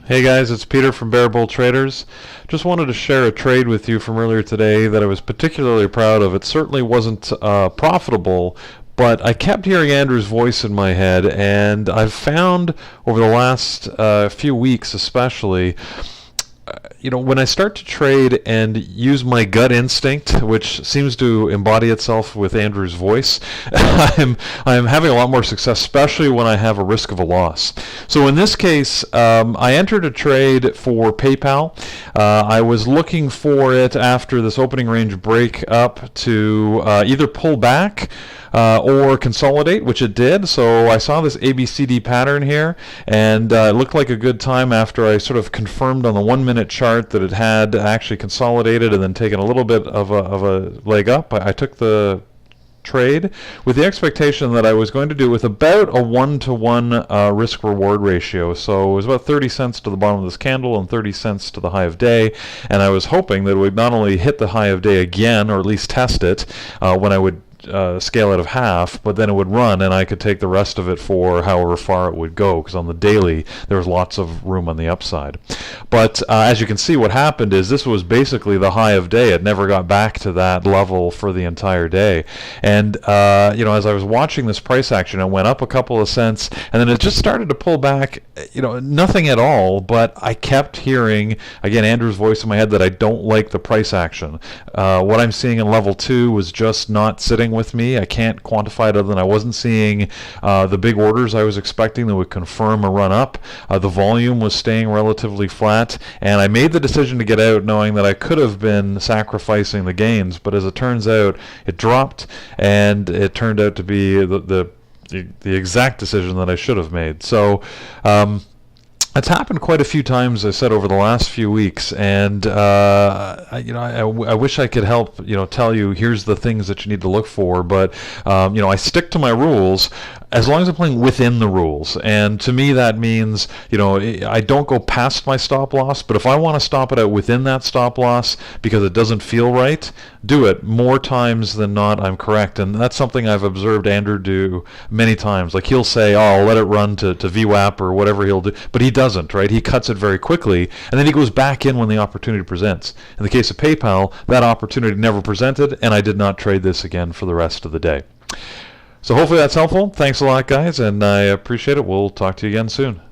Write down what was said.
Hey guys, it's Peter from Bear Bull Traders. Just wanted to share a trade with you from earlier today that I was particularly proud of. It certainly wasn't profitable, but I kept hearing Andrew's voice in my head, and I've found over the last few weeks especially, when I start to trade and use my gut instinct, which seems to embody itself with Andrew's voice, I'm having a lot more success, especially when I have a risk of a loss. So in this case, I entered a trade for PayPal. I was looking for it after this opening range break up to either pull back or consolidate, which it did. So I saw this ABCD pattern here, and it looked like a good time after I sort of confirmed on the 1 minute chart that it had actually consolidated and then taken a little bit of a leg up. I took the trade with the expectation that I was going to do with about a 1-to-1 risk-reward ratio. So it was about 30 cents to the bottom of this candle and 30 cents to the high of day, and I was hoping that it would not only hit the high of day again, or at least test it when I would scale out of half, but then it would run and I could take the rest of it for however far it would go, because on the daily there was lots of room on the upside. But as you can see, what happened is this was basically the high of day. It never got back to that level for the entire day. And as I was watching this price action, it went up a couple of cents and then it just started to pull back, nothing at all, but I kept hearing, again, Andrew's voice in my head that I don't like the price action. What I'm seeing in level 2 was just not sitting with me. I can't quantify it other than I wasn't seeing the big orders I was expecting that would confirm a run up. The volume was staying relatively flat, and I made the decision to get out knowing that I could have been sacrificing the gains, but as it turns out, it dropped, and it turned out to be the exact decision that I should have made. So it's happened quite a few times, I said, over the last few weeks, and I wish I could help, tell you here's the things that you need to look for, but I stick to my rules as long as I'm playing within the rules. And to me, that means I don't go past my stop loss, but if I want to stop it out within that stop loss because it doesn't feel right, do it. More times than not, I'm correct, and that's something I've observed Andrew do many times. Like, he'll say, "Oh, I'll let it run to VWAP," or whatever he'll do, but he doesn't, right? He cuts it very quickly, and then he goes back in when the opportunity presents. In the case of PayPal, that opportunity never presented, and I did not trade this again for the rest of the day. So hopefully that's helpful. Thanks a lot, guys, and I appreciate it. We'll talk to you again soon.